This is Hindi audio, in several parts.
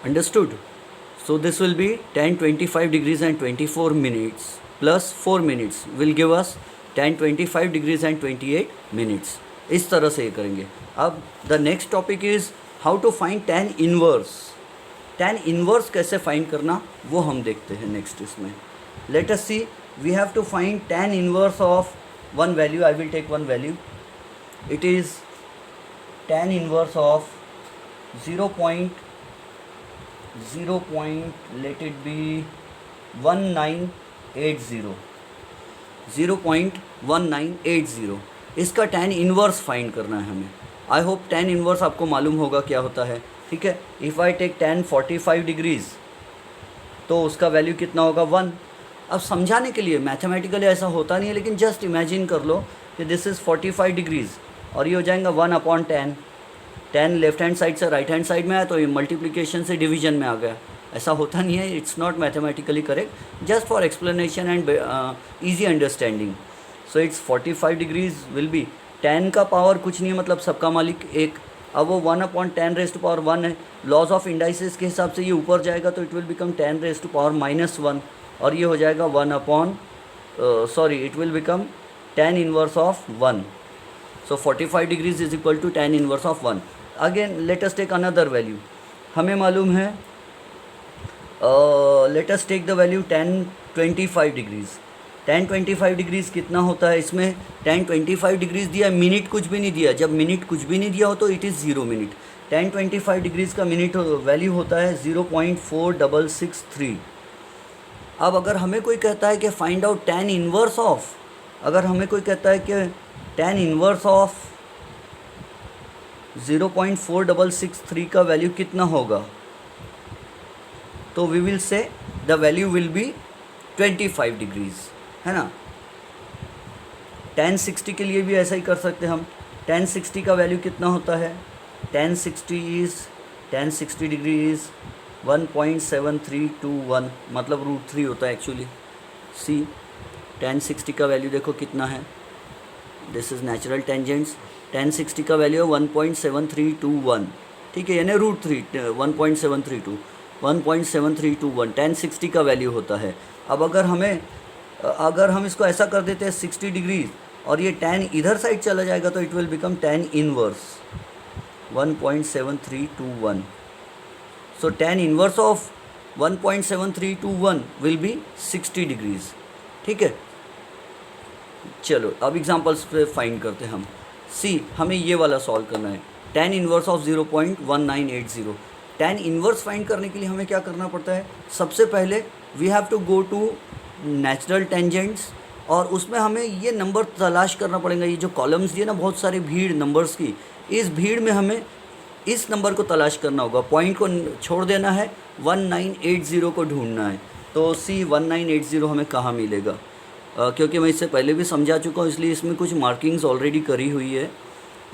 Understood? So this will be 10, 25 degrees and 24 minutes plus 4 minutes will give us 10, 25 degrees and 28 minutes. इस तरह से ये करेंगे. अब the next topic is how to find tan inverse. tan inverse कैसे फाइंड करना वो हम देखते हैं नेक्स्ट इसमें. Let us see, we have to find tan inverse of one value. I will take one value. It is tan inverse of 0. Let it be 1980. 0.1980 इसका tan इन्वर्स फाइंड करना है हमें. आई होप tan इन्वर्स आपको मालूम होगा क्या होता है. ठीक है, if I take tan 45 degrees तो उसका वैल्यू कितना होगा 1. अब समझाने के लिए मैथमेटिकली ऐसा होता नहीं है, लेकिन जस्ट इमेजिन कर लो कि दिस इज़ 45 डिग्रीज़ और ये हो जाएगा 1/10. 10 लेफ्ट हैंड साइड से राइट हैंड साइड में आया तो ये मल्टीप्लिकेशन से डिवीजन में आ गया. ऐसा होता नहीं है, it's not mathematically correct, just for explanation and easy understanding. So it's 45 degrees will be 10 का पावर कुछ नहीं है, मतलब सबका मालिक एक. अब वो 1/10⁻1 है. लॉज ऑफ इंडाइसिस के हिसाब से ये ऊपर जाएगा तो इट विल बिकम 10⁻⁻1 और ये हो जाएगा it will become tan inverse of 1. So 45 degrees is equal to tan inverse of 1. Again let us take another value. हमें मालूम है let us take the value tan 25 degrees. tan 25 degrees कितना होता है इसमें. tan 25 डिग्रीज़ दिया, मिनट कुछ भी नहीं दिया. जब मिनट कुछ भी नहीं दिया हो तो it is 0 minute. tan 25 degrees का मिनट वैल्यू होता है 0.4663. अब अगर हमें कोई कहता है कि find out tan inverse of, अगर हमें कोई कहता है कि tan इन्वर्स ऑफ 0.4663 का वैल्यू कितना होगा, तो we will say the value will be 25 degrees, है ना. tan 60 के लिए भी ऐसा ही कर सकते हैं हम. tan 60 का वैल्यू कितना होता है. tan 60 डिग्री इज़ 1.7321, मतलब √3 होता है एक्चुअली. सी tan 60 का वैल्यू देखो कितना है. This is natural tangents. tan 60 का वैल्यू है 1.7321. ठीक है, यानी √3 1.7321 tan 60 का वैल्यू होता है. अब अगर हम इसको ऐसा कर देते हैं 60 डिग्री और ये tan इधर साइड चला जाएगा तो it will become tan inverse 1.7321. So tan inverse of 1.7321 will be 60 degrees. ठीक है, चलो अब एग्जांपल्स पे फाइंड करते हैं हम. सी हमें ये वाला सॉल्व करना है. tan inverse of 0.1980. tan inverse find करने के लिए हमें क्या करना पड़ता है. सबसे पहले we have to go to natural tangents और उसमें हमें ये नंबर तलाश करना पड़ेगा. ये जो कॉलम्स दिए ना बहुत सारे भीड़ नंबर्स की, इस भीड़ में हमें इस नंबर को तलाश करना होगा. पॉइंट को छोड़ देना है, 1980 को ढूंढना है. तो सी 1980 हमें कहाँ मिलेगा. क्योंकि मैं इससे पहले भी समझा चुका हूँ, इसलिए इसमें कुछ मार्किंग्स ऑलरेडी करी हुई है.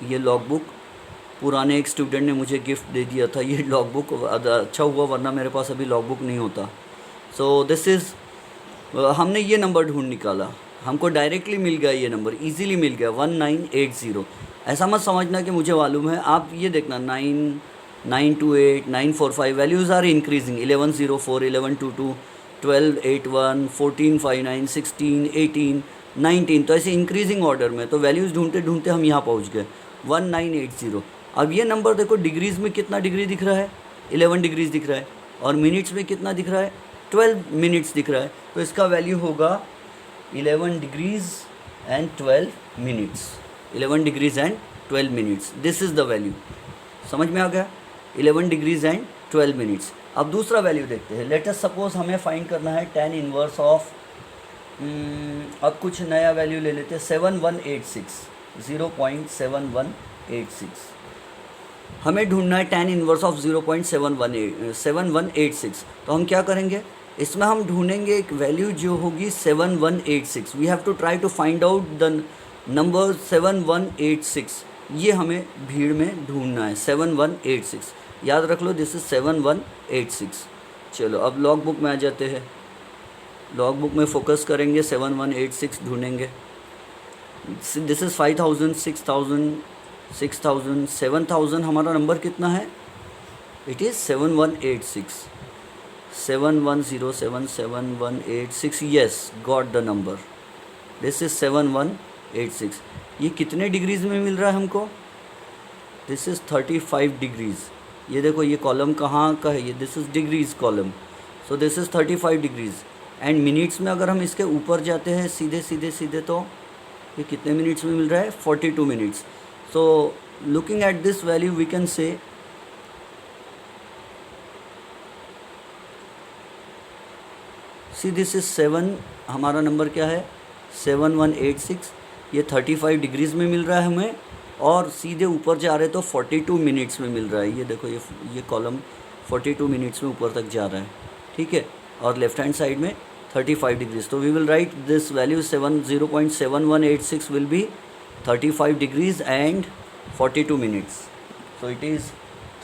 ये लॉग बुक पुराने एक स्टूडेंट ने मुझे गिफ्ट दे दिया था. ये लॉग बुक अच्छा हुआ, वरना मेरे पास अभी लॉग बुक नहीं होता. सो दिस इज़ हमने ये नंबर ढूंढ निकाला, हमको डायरेक्टली मिल गया. ये नंबर इजीली मिल गया 1980. ऐसा मत समझना कि मुझे मालूम है. आप ये देखना 928 945 वैल्यूज़ आर इंक्रीजिंग. 1104 1122 1281 1459 16 18 19, तो ऐसे इंक्रीजिंग ऑर्डर में. तो वैल्यूज़ ढूंढते ढूंढते हम यहाँ पहुँच गए 1980. अब ये नंबर देखो डिग्रीज़ में कितना डिग्री दिख रहा है, 11 डिग्रीज़ दिख रहा है. और मिनट्स में कितना दिख रहा है, 12 मिनट्स दिख रहा है. तो इसका वैल्यू होगा 11 degrees and 12 minutes. 11 degrees and 12 minutes, this is the value. समझ में आ गया, 11 डिग्रीज़ एंड 12 मिनट्स. अब दूसरा वैल्यू देखते हैं. लेट अस सपोज हमें फाइंड करना है tan इनवर्स ऑफ, अब कुछ नया वैल्यू ले लेते हैं 7186. 0.7186 हमें ढूंढना है tan इनवर्स ऑफ 0.7186. तो हम क्या करेंगे, इसमें हम ढूंढेंगे एक वैल्यू जो होगी 7186. We have to try to find out the number 7186. ये हमें भीड़ में ढूंढना है 7186. याद रख लो, दिस इज़ 7186. चलो अब लॉग बुक में आ जाते हैं. लॉग बुक में फोकस करेंगे, 7186 ढूंढेंगे. This is 5000 6000 6000 7000. हमारा नंबर कितना है it is 7186, 71077186, yes, got the number, this is 7186। ये कितने डिग्रीज़ में मिल रहा है हमको? This is 35 degrees. ये देखो ये कॉलम कहाँ का है, ये this is degrees column, so this is 35 degrees. And minutes में अगर हम इसके ऊपर जाते हैं सीधे सीधे सीधे, तो ये कितने मिनट्स में मिल रहा है? 42 minutes. So looking at this value we can see this this is 7, हमारा नंबर क्या है? 7186। ये 35 डिग्रीज़ में मिल रहा है हमें, और सीधे ऊपर जा रहे तो 42 मिनट्स में मिल रहा है। ये देखो ये कॉलम 42 मिनट्स में ऊपर तक जा रहा है, ठीक है। और लेफ्ट हैंड साइड में 35 डिग्रीज। तो we will write this value 0.7186 will be 35 degrees and 42 minutes. So it is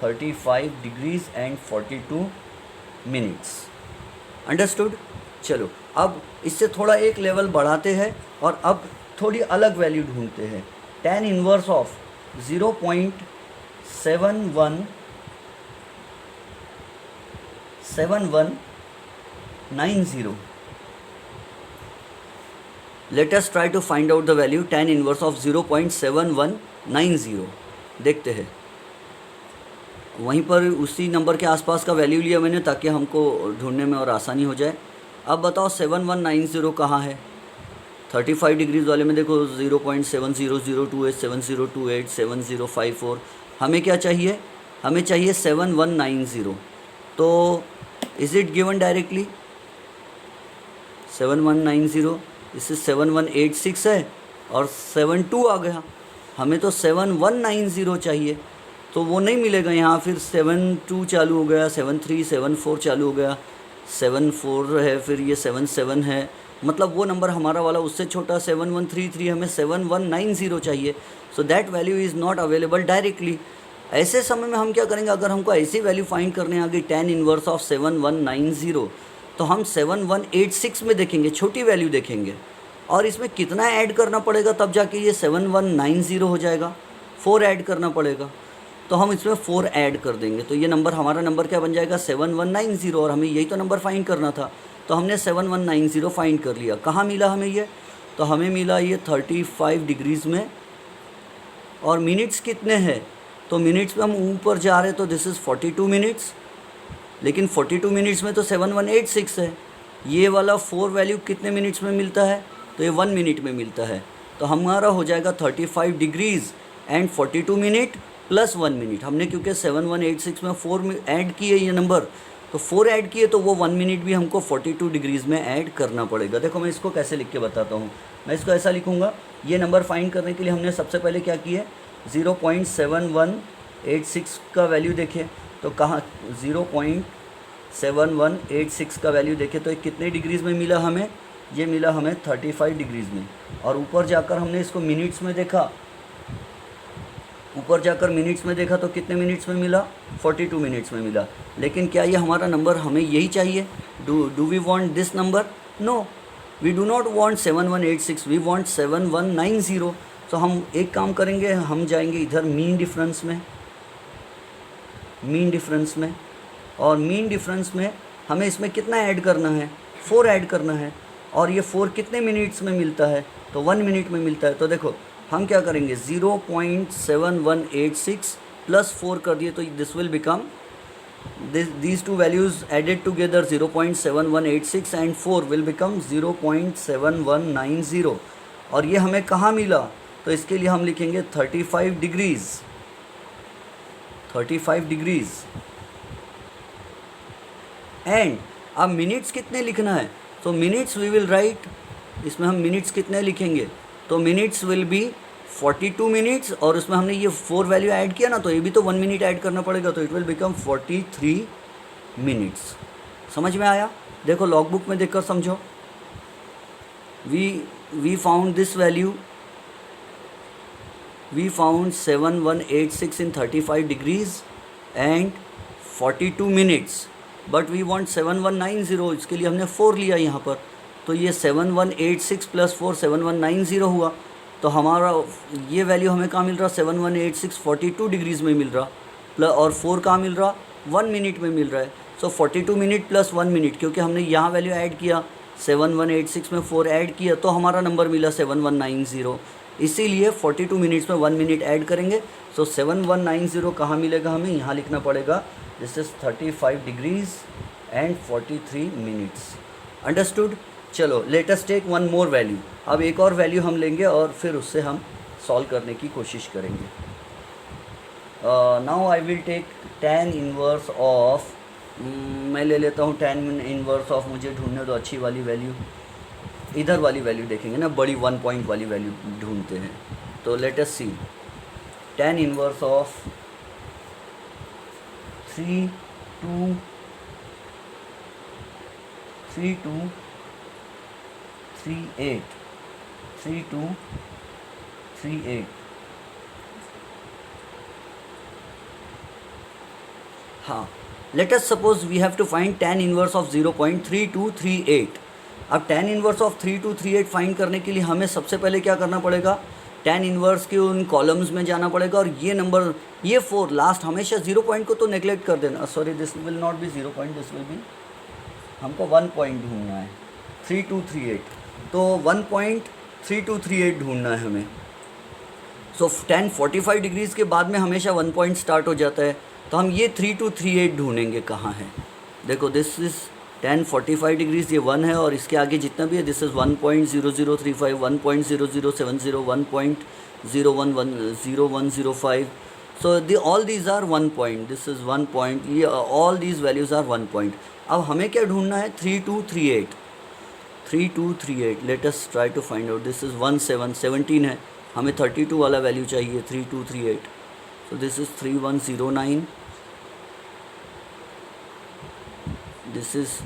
35 degrees and 42 minutes. Understood? चलो अब इससे थोड़ा एक लेवल बढ़ाते हैं और अब थोड़ी अलग वैल्यू ढूंढते हैं। tan inverse of 0.7190। Let us try to find out the value tan inverse of 0.7190। देखते हैं, वहीं पर उसी नंबर के आसपास का वैल्यू लिया मैंने ताकि हमको ढूंढने में और आसानी हो जाए। अब बताओ 7190 कहाँ है? 35 डिग्रीज वाले में देखो 0.7002 7028 7054। हमें क्या चाहिए? हमें चाहिए 7190। तो इज़ इट गिवन डायरेक्टली? 7190, इससे 7186 है और 72 आ गया। हमें तो 7190 चाहिए, तो वो नहीं मिलेगा यहाँ। फिर 72 चालू हो गया, 73 74 चालू हो गया, 74 है, फिर ये 77 है, मतलब वो नंबर हमारा वाला उससे छोटा 7133, हमें 7190 चाहिए। So that value is not available directly. ऐसे समय में हम क्या करेंगे? अगर हमको ऐसी वैल्यू फाइंड करने आ गई tan इनवर्स ऑफ 7190, तो हम 7186 में देखेंगे, छोटी वैल्यू देखेंगे, और इसमें कितना ऐड करना पड़ेगा तब जाके ये 7190 हो जाएगा। 4 ऐड करना पड़ेगा, तो हम इसमें 4 ऐड कर देंगे, तो ये नंबर हमारा नंबर क्या बन जाएगा? 7190। और हमें यही तो नंबर फाइंड करना था, तो हमने 7190 फाइंड कर लिया। कहाँ मिला हमें ये? तो हमें मिला ये 35 डिग्रीज़ में। और मिनट्स कितने हैं? तो मिनट्स में हम ऊपर जा रहे तो दिस इज़ 42 मिनट्स, लेकिन 42 मिनट्स में तो 7186 है। ये वाला 4 वैल्यू कितने मिनट्स में मिलता है? तो ये 1 मिनट में मिलता है। तो हमारा हो जाएगा 35 degrees and 42 minute plus 1 minute. हमने क्योंकि 7186 में 4 ऐड किए ये नंबर, तो 4 ऐड किए तो वो 1 मिनट भी हमको 42 डिग्रीज़ में ऐड करना पड़ेगा। देखो मैं इसको कैसे लिख के बताता हूँ। मैं इसको ऐसा लिखूँगा, ये नंबर फाइंड करने के लिए हमने सबसे पहले क्या किए? 0.7186 का वैल्यू देखें, तो कहाँ 0.7186 का वैल्यू देखें तो ये कितने डिग्रीज़ में मिला हमें? ये मिला हमें 35 डिग्रीज़ में। और ऊपर जाकर हमने इसको मिनट्स में देखा, ऊपर जाकर मिनट्स में देखा तो कितने मिनट्स में मिला? 42 मिनट्स में मिला। लेकिन क्या ये हमारा नंबर हमें यही चाहिए? Do we want this number? No, we do not want 7186, we want 7190। तो हम एक काम करेंगे, हम जाएंगे इधर मीन डिफरेंस में, मीन डिफरेंस में, और मीन डिफरेंस में हमें इसमें कितना ऐड करना है? 4 ऐड करना है। और ये 4 कितने मिनट्स में मिलता है? तो 1 मिनट में मिलता है। तो देखो हम क्या करेंगे, 0.7186 प्लस 4 कर दिए तो this will become these two values added together 0.7186 and 4 will become 0.7190। और ये हमें कहाँ मिला? तो इसके लिए हम लिखेंगे 35 डिग्रीज़, 35 डिग्रीज़। एंड अब मिनट्स कितने लिखना है? तो मिनट्स वी विल राइट, इसमें हम मिनट्स कितने लिखेंगे? तो मिनट्स विल बी 42 मिनट्स, और उसमें हमने ये 4 वैल्यू ऐड किया ना, तो ये भी तो 1 मिनट ऐड करना पड़ेगा, तो इट विल बिकम 43 मिनट्स। समझ में आया? देखो लॉग बुक में देखकर समझो। We found this value, we found 7186 in 35 degrees and 42 minutes, but we want 7190, इसके लिए हमने 4 लिया यहाँ पर। तो ये 7186 प्लस 4 7190 हुआ। तो हमारा ये वैल्यू हमें कहाँ मिल रहा? 7186 42 डिग्रीज़ में मिल रहा, प्लस और 4 कहाँ मिल रहा? 1 मिनट में मिल रहा है। सो 42 मिनट प्लस 1 मिनट, क्योंकि हमने यहाँ वैल्यू ऐड किया 7186 में 4 ऐड किया तो हमारा नंबर मिला 7190, इसीलिए 42 मिनट्स में 1 मिनट ऐड करेंगे। सो 7190 कहाँ मिलेगा हमें, यहाँ लिखना पड़ेगा, this is 35 degrees and 43 minutes. Understood. चलो let us take one more value. अब एक और वैल्यू हम लेंगे और फिर उससे हम सॉल्व करने की कोशिश करेंगे। Now I will take tan inverse of, मैं ले लेता हूँ tan इनवर्स ऑफ, मुझे ढूंढने दो अच्छी वाली वैल्यू, इधर वाली वैल्यू देखेंगे ना, बड़ी 1 पॉइंट वाली वैल्यू ढूंढते हैं। तो let us see tan inverse of 3238 हाँ, let us suppose we have to find tan inverse of 0.3238। अब tan इनवर्स ऑफ 3238 फाइंड करने के लिए हमें सबसे पहले क्या करना पड़ेगा, tan इनवर्स के उन कॉलम्स में जाना पड़ेगा और ये नंबर, ये 4 लास्ट, हमेशा 0 पॉइंट को तो नेगलेक्ट कर देना, sorry this will not be 0 point, this will be, हमको 1 पॉइंट ढूंढना है 3238, तो 1.3238 ढूंढना है हमें। सो tan 45 डिग्रीज़ के बाद में हमेशा 1 पॉइंट स्टार्ट हो जाता है, तो हम ये 3238 ढूंढेंगे कहाँ है। देखो दिस इज़ tan 45 डिग्रीज़, ये 1 है और इसके आगे जितना भी है this is 1.0035, 1.0070, 1.0110, so all these are 1 point, this is 1 point, ये all these values are 1 point। अब हमें क्या ढूंढना है, 3238, let us try to find out, this is 17 है, हमें 32 वाला वैल्यू चाहिए 3238, so this is 3109, this is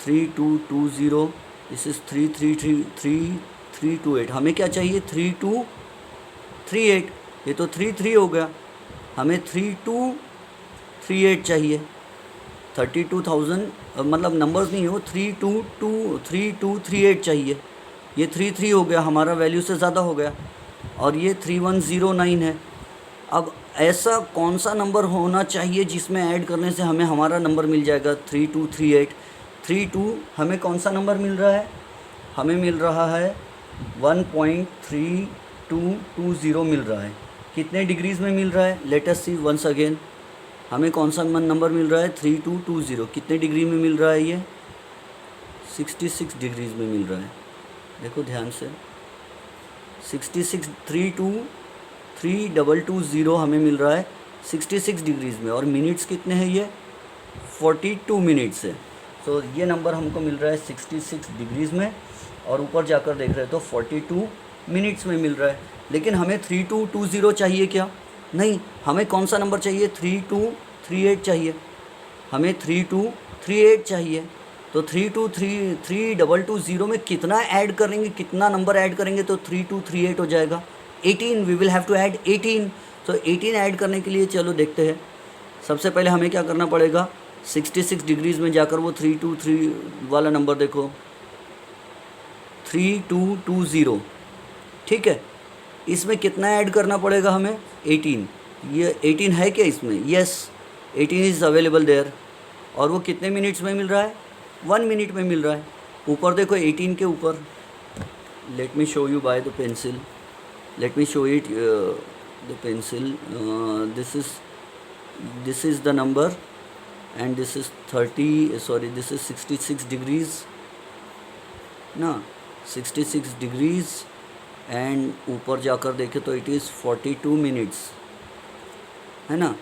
3220, this is 3328, हमें क्या चाहिए 3238, ये तो 33 हो गया, हमें 3238 चाहिए, 32,000 मतलब नंबर्स नहीं हो, 3238 चाहिए, ये 33 हो गया, हमारा वैल्यू से ज़्यादा हो गया, और ये 3109 है। अब ऐसा कौन सा नंबर होना चाहिए जिसमें ऐड करने से हमें हमारा नंबर मिल जाएगा 3238। 32 हमें कौन सा नंबर मिल रहा है, हमें मिल रहा है 1.3220 मिल रहा है, कितने डिग्रीज़ में मिल रहा है, late us see once again, हमें कौन सा नंबर मिल रहा है 3220, कितने डिग्री में मिल रहा है, ये 66 डिग्रीज़ में मिल रहा है, देखो ध्यान से 66, 3220 हमें मिल रहा है 66 डिग्रीज़ में, और मिनट्स कितने हैं, ये 42 मिनट्स है। तो ये नंबर हमको मिल रहा है 66 डिग्रीज़ में, और ऊपर जाकर देख रहे हैं तो 42 मिनट्स में मिल रहा है। लेकिन हमें 3220 चाहिए क्या, नहीं, हमें कौन सा नंबर चाहिए, 3238 चाहिए, हमें 3238 चाहिए। तो 3220 में कितना ऐड करेंगे, कितना नंबर ऐड करेंगे तो 3238 हो जाएगा, 18, we will have to add 18। तो 18 ऐड करने के लिए चलो देखते हैं, सबसे पहले हमें क्या करना पड़ेगा, 66 डिग्रीज़ में जाकर वो 323 वाला नंबर देखो, 3220, ठीक है, इसमें कितना ऐड करना पड़ेगा हमें, 18, ये 18 है क्या इसमें, यस 18 इज़ अवेलेबल देयर, और वो कितने मिनट्स में मिल रहा है, 1 मिनट में मिल रहा है। ऊपर देखो 18 के ऊपर, let me show you by the pencil, let me show it the pencil, this is the number and this is 66 degrees ना, 66 degrees एंड ऊपर जाकर देखें तो इट इज़ 42 मिनट्स है ना,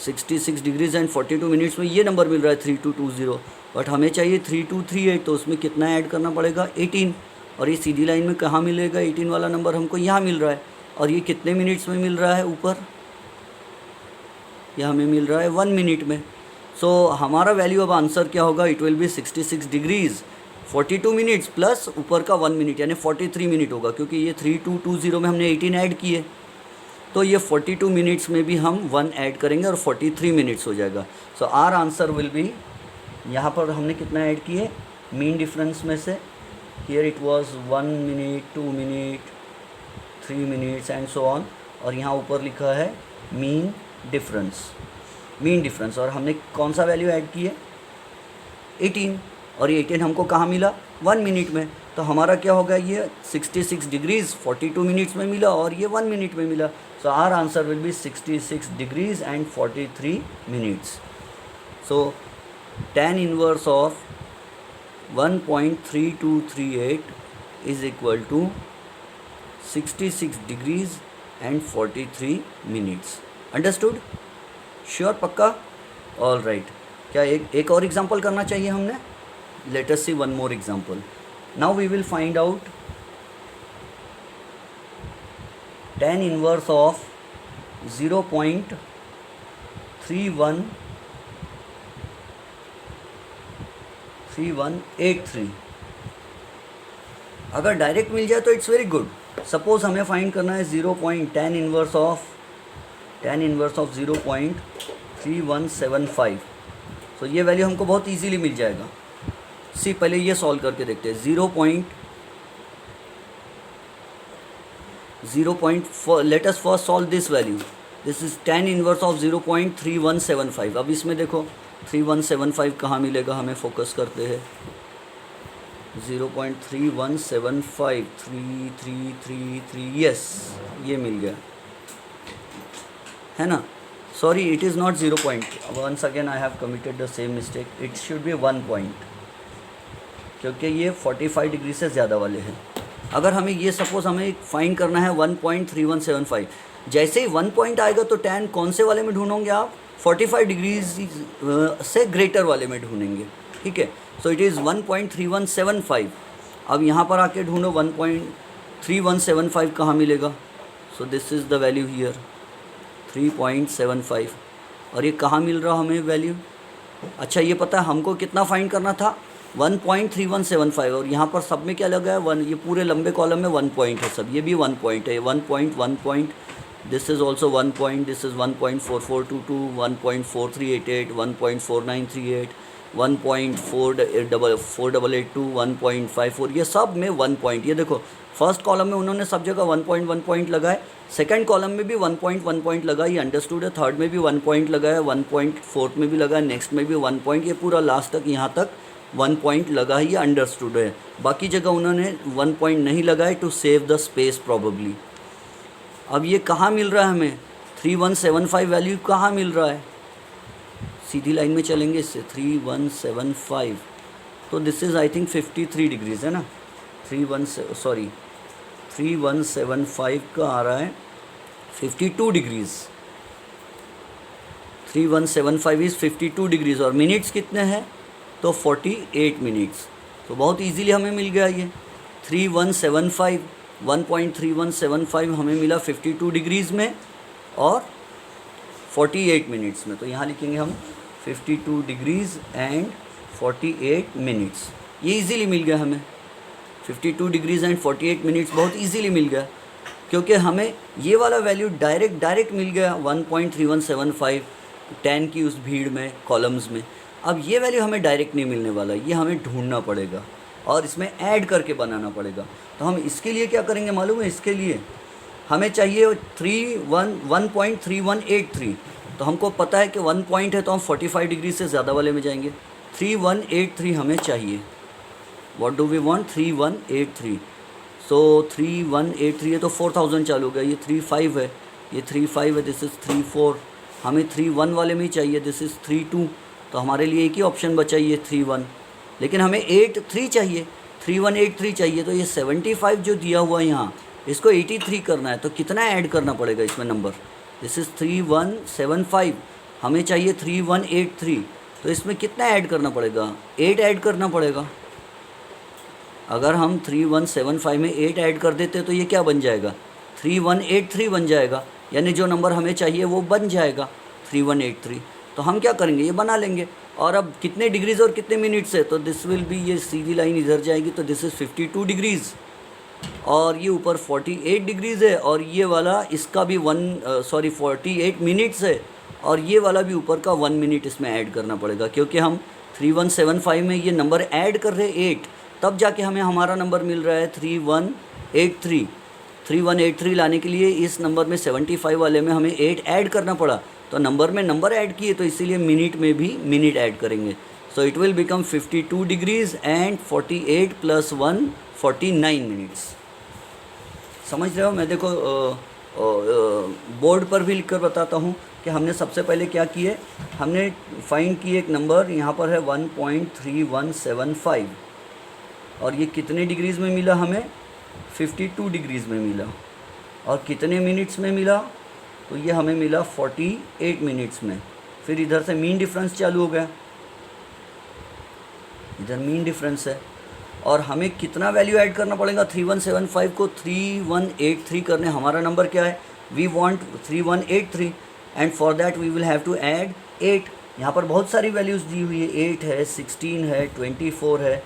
66 डिग्रीज़ एंड 42 मिनट्स में ये नंबर मिल रहा है 3220, बट हमें चाहिए 3238, तो उसमें कितना ऐड करना पड़ेगा, 18, और ये सीधी लाइन में कहाँ मिलेगा 18 वाला नंबर, हमको यहाँ मिल रहा है, और ये कितने मिनट्स में मिल रहा है ऊपर, ये हमें मिल रहा है 1 मिनट में। सो हमारा वैल्यू अब आंसर क्या होगा, it will be 66 degrees 42 minutes plus ऊपर का 1 मिनट, यानी 43 मिनट होगा, क्योंकि ये 3220 में हमने 18 ऐड किए, तो ये 42 मिनट्स में भी हम 1 ऐड करेंगे और 43 मिनट्स हो जाएगा। सो आर आंसर विल बी, यहाँ पर हमने कितना ऐड किए मीन डिफरेंस में से, here it was 1 minute, 2 minute, 3 minutes and so on, और यहाँ ऊपर लिखा है मीन डिफरेंस। मीन डिफरेंस, और हमने कौन सा वैल्यू ऐड की है 18, और ये 18 हमको कहाँ मिला 1 मिनट में। तो हमारा क्या होगा, ये 66 डिग्रीज़ 42 मिनट्स में मिला और ये 1 मिनट में मिला। So our answer will be 66 degrees and 43 minutes. सो tan inverse of 1.3238 is equal to 66 degrees and 43 minutes. Understood? Sure, पक्का? All right. क्या एक और एग्जाम्पल करना चाहिए हमने? Let us see one more example. Now we will find out tan inverse of 0.3183। अगर डायरेक्ट मिल जाए तो इट्स वेरी गुड। सपोज हमें फाइंड करना है tan इनवर्स ऑफ 0.3175। तो ये वैल्यू हमको बहुत इजीली मिल जाएगा। सी पहले ये सॉल्व करके देखते हैं। 0.4, let us first solve this value. This is tan inverse of 0.3175। अब इसमें देखो 3175 कहाँ मिलेगा, हमें फोकस करते हैं। 0.3175 333, यस ये मिल गया है ना। Sorry, it is not 0 point, once again I have committed the same mistake. It should be 1 point, क्योंकि ये 45 डिग्री से ज़्यादा वाले हैं। अगर हमें ये सपोज़ हमें फाइंड करना है 1.3175, जैसे ही 1 पॉइंट आएगा तो tan कौन से वाले में ढूंढोगे आप? 45 डिग्रीज से ग्रेटर वाले में ढूंढेंगे, ठीक है। सो इट इज़ 1.3175। अब यहाँ पर आके ढूंढो 1.3175 कहाँ मिलेगा। So this is the value here 3.75। और ये कहाँ मिल रहा हमें वैल्यू? अच्छा, ये पता है हमको कितना फाइंड करना था 1.3175, और यहाँ पर सब में क्या लगा है 1। ये पूरे लंबे कॉलम में 1 पॉइंट है सब, ये भी 1 पॉइंट है। 1 point, this is also 1 point, this is 1.4422, 1.4388, 1.4938, 1.4882, 1.54, ये सब में 1 पॉइंट। ये देखो फर्स्ट कॉलम में उन्होंने सब जगह 1 पॉइंट लगाए, सेकंड कॉलम में भी 1 पॉइंट लगा, ये अंडरस्टूड है। थर्ड में भी 1 पॉइंट लगाया, 1 पॉइंट फोर्थ में भी लगा, नेक्स्ट में भी 1 पॉइंट, ये पूरा लास्ट तक यहाँ तक 1 पॉइंट लगा है, ये अंडरस्टूड है। बाकी जगह उन्होंने 1 पॉइंट नहीं लगाए to save the space probably. अब ये कहाँ मिल रहा है हमें 3175 वैल्यू कहाँ मिल रहा है? सीधी लाइन में चलेंगे इससे 3175, तो this is I think 53 degrees है ना। 3175 का आ रहा है 52 डिग्रीज़। 3175 इज़ 52 डिग्रीज़, और मिनट्स कितने हैं तो 48 मिनट्स। तो बहुत इजीली हमें मिल गया ये 3175, 1.3175 हमें मिला 52 डिग्रीज़ में और 48 मिनट्स में। तो यहाँ लिखेंगे हम 52 डिग्रीज़ एंड 48 मिनट्स। ये इजीली मिल गया हमें 52 डिग्रीज़ एंड 48 मिनट्स, बहुत इजीली मिल गया, क्योंकि हमें ये वाला वैल्यू डायरेक्ट मिल गया 1.3175 tan की उस भीड़ में कॉलम्स में। अब ये वैल्यू हमें डायरेक्ट नहीं मिलने वाला, ये हमें ढूंढना पड़ेगा और इसमें ऐड करके बनाना पड़ेगा। तो हम इसके लिए क्या करेंगे मालूम है? इसके लिए हमें चाहिए 1.3183। तो हमको पता है कि 1 पॉइंट है तो हम 45 डिग्री से ज़्यादा वाले में जाएंगे। 3183 हमें चाहिए। What do we want? 3183। So 3183 है तो 4000 चालू हो गया, ये 35 है, ये 35 है, दिस इज़ 34। हमें 31 वाले में ही चाहिए, दिस इज़ 32। तो हमारे लिए एक ही ऑप्शन बचा, ये 31। लेकिन हमें 83 चाहिए, 3183 चाहिए। तो ये 75 जो दिया हुआ है यहाँ, इसको 83 करना है, तो कितना ऐड करना पड़ेगा इसमें नंबर? दिस इज़ 3175, हमें चाहिए 3183। तो इसमें कितना ऐड करना पड़ेगा? 8 ऐड करना पड़ेगा। अगर हम 3175 में 8 ऐड कर देते तो ये क्या बन जाएगा? 3183 बन जाएगा, यानी जो नंबर हमें चाहिए वो बन जाएगा 3183। तो हम क्या करेंगे, ये बना लेंगे। और अब कितने डिग्रीज़ और कितने मिनट्स है, तो दिस विल बी, ये सीधी लाइन इधर जाएगी, तो दिस इज़ 52 डिग्रीज़ और ये ऊपर 48 डिग्रीज़ है, और ये वाला इसका भी 48 मिनट्स है, और ये वाला भी ऊपर का 1 मिनट इसमें ऐड करना पड़ेगा, क्योंकि हम 3175 में ये नंबर ऐड कर रहे हैं 8, तब जाके हमें हमारा नंबर मिल रहा है 3183। 3183 लाने के लिए इस नंबर में 75 वाले में हमें 8 ऐड करना पड़ा, तो नंबर में नंबर ऐड किए तो इसीलिए मिनट में भी मिनट ऐड करेंगे. So it will become 52 degrees and 48 + 1 49 minutes. समझ रहे हो. मैं देखो बोर्ड पर भी लिख कर बताता हूँ कि हमने सबसे पहले क्या किए. हमने फाइंड किए एक नंबर, यहाँ पर है 1.3175 और ये कितने डिग्रीज़ में मिला हमें, 52 डिग्रीज़ में मिला. और कितने मिनट्स में मिला, तो ये हमें मिला 48 मिनट्स में. फिर इधर से मीन डिफरेंस चालू हो गया, इधर मीन डिफरेंस है. और हमें कितना वैल्यू ऐड करना पड़ेगा, 3175 को 3183 करने. हमारा नंबर क्या है, we want 3183 and for that we will have to add 8. यहाँ पर बहुत सारी वैल्यूज़ दी हुई है, 8 है, 16 है, 24 है.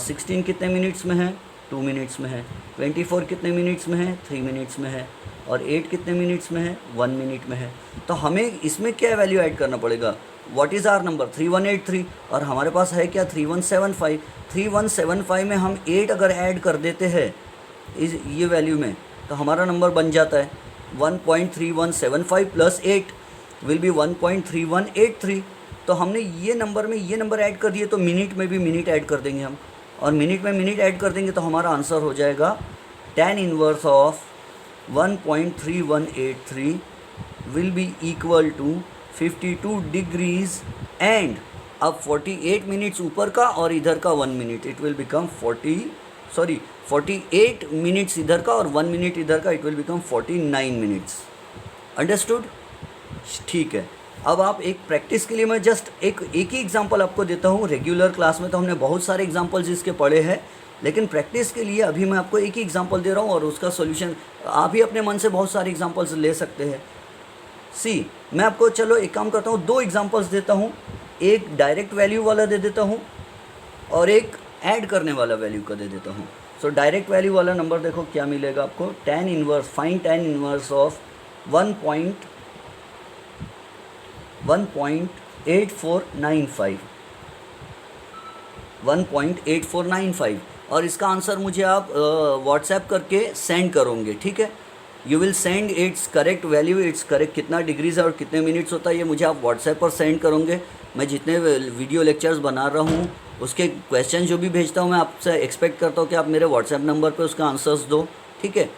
16 कितने मिनट्स में है, 2 मिनट्स में है. 24 कितने मिनट्स में है, 3 मिनट्स में है. और 8 कितने मिनट्स में है, 1 मिनट में है. तो हमें इसमें क्या वैल्यू ऐड करना पड़ेगा, व्हाट इज़ आवर नंबर, 3183. और हमारे पास है क्या, 3175. 3175 में हम 8 अगर ऐड कर देते हैं इस ये वैल्यू में, तो हमारा नंबर बन जाता है 1.3175 + 8 विल बी 1.3183. तो हमने ये नंबर में ये नंबर ऐड कर दिए, तो मिनट में भी मिनट ऐड कर देंगे हम. और मिनट में मिनट ऐड कर देंगे तो हमारा आंसर हो जाएगा tan inverse of 1.3183 will be equal to 52 degrees and अब 48 मिनट्स ऊपर का और इधर का 1 minute. It will become 48 minutes इधर का और 1 मिनट इधर का. It will become 49 minutes. Understood. ठीक है. अब आप एक प्रैक्टिस के लिए मैं जस्ट एक ही एग्जांपल आपको देता हूँ. रेगुलर क्लास में तो हमने बहुत सारे एग्जांपल्स इसके पढ़े हैं, लेकिन प्रैक्टिस के लिए अभी मैं आपको एक ही एग्जांपल दे रहा हूँ और उसका सॉल्यूशन आप ही अपने मन से बहुत सारे एग्जांपल्स ले सकते हैं. मैं आपको चलो एक काम करता हूँ, 2 एग्जांपल्स देता हूँ. एक डायरेक्ट वैल्यू वाला दे देता हूँ और एक ऐड करने वाला वैल्यू का दे देता हूँ. सो डायरेक्ट वैल्यू वाला नंबर देखो क्या मिलेगा आपको, tan inverse, find tan inverse of 1.8495 और इसका आंसर मुझे आप व्हाट्सएप करके सेंड करोगे. ठीक है. You will send it's correct value, it's correct कितना डिग्रीज है और कितने मिनट्स होता है, ये मुझे आप व्हाट्सएप पर सेंड करोगे. मैं जितने वीडियो लेक्चर्स बना रहा हूँ उसके क्वेश्चन जो भी भेजता हूँ मैं आपसे एक्सपेक्ट करता हूँ कि आप मेरे व्हाट्सएप नंबर पे उसका आंसर्स दो. ठीक है.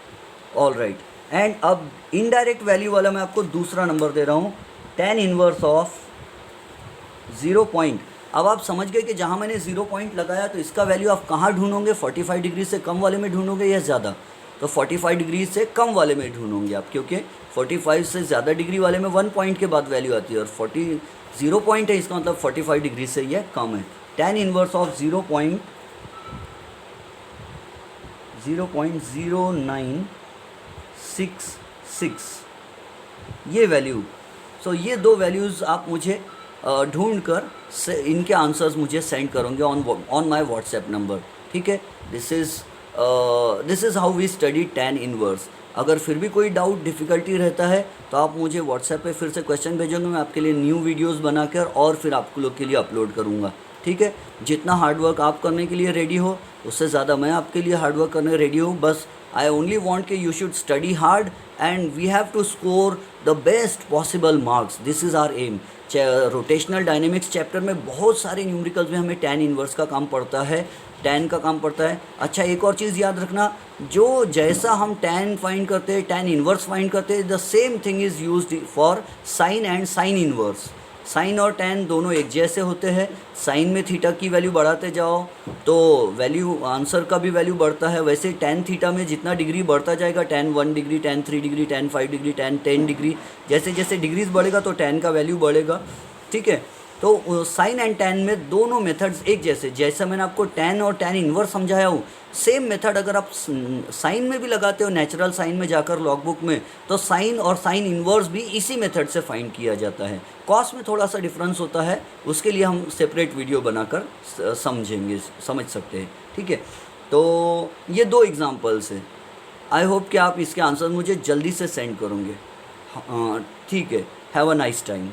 All right. एंड अब इनडायरेक्ट वैल्यू वाला मैं आपको दूसरा नंबर दे रहा हूँ, tan इनवर्स ऑफ 0 पॉइंट. अब आप समझ गए कि जहाँ मैंने 0 पॉइंट लगाया तो इसका वैल्यू आप कहाँ ढूंढोगे, 45 डिग्री से कम वाले में ढूंढोगे या ज़्यादा, तो 45 डिग्री से कम वाले में ढूंढोगे आप, क्योंकि 45 से ज़्यादा डिग्री वाले में 1 पॉइंट के बाद वैल्यू आती है और 0 पॉइंट है इसका मतलब 45 डिग्री से ये कम है. tan इनवर्स ऑफ 0.0966 ये वैल्यू. सो ये 2 वैल्यूज़ आप मुझे ढूंढ कर इनके आंसर्स मुझे सेंड करोगे ऑन माय व्हाट्सएप नंबर. ठीक है. This is how we study tan inverse. अगर फिर भी कोई डाउट डिफ़िकल्टी रहता है तो आप मुझे व्हाट्सएप पे फिर से क्वेश्चन भेजोगे, मैं आपके लिए न्यू वीडियोस बनाकर और फिर आप लोग के लिए अपलोड करूँगा. ठीक है. जितना हार्डवर्क आप करने के लिए रेडी हो उससे ज़्यादा मैं आपके लिए हार्डवर्क करने रेडी हूँ. बस आई ओनली वांट कि you should study hard and we have to score the best possible marks. This is our aim. Rotational dynamics chapter में बहुत सारे न्यूमेरिकल्स में हमें tan इनवर्स का काम पड़ता है, tan का काम पड़ता है. अच्छा, एक और चीज़ याद रखना, जो जैसा हम tan फाइंड करते हैं, tan इनवर्स फाइंड करते हैं, the same thing is used for sine and sine inverse. Sine और tan दोनों एक जैसे होते हैं. साइन में थीटा की वैल्यू बढ़ाते जाओ तो वैल्यू आंसर का भी वैल्यू बढ़ता है. वैसे tan थीटा में जितना डिग्री बढ़ता जाएगा, tan 1 degree, tan 3 degree, tan 5 degree, tan 10 degree, जैसे जैसे डिग्रीज बढ़ेगा तो tan का वैल्यू बढ़ेगा. ठीक है. तो साइन एंड tan में दोनों मेथड्स एक जैसे, जैसा मैंने आपको tan और tan इनवर्स समझाया हूँ, सेम मेथड अगर आप साइन में भी लगाते हो, नेचुरल साइन में जाकर लॉग बुक में, तो साइन और साइन इनवर्स भी इसी मेथड से फाइंड किया जाता है. कॉस्ट में थोड़ा सा डिफरेंस होता है, उसके लिए हम सेपरेट वीडियो बनाकर समझ सकते हैं. ठीक है. तो ये 2 एग्जांपल्स हैं. आई होप कि आप इसके आंसर मुझे जल्दी से सेंड करोगे. ठीक है. Have a nice time.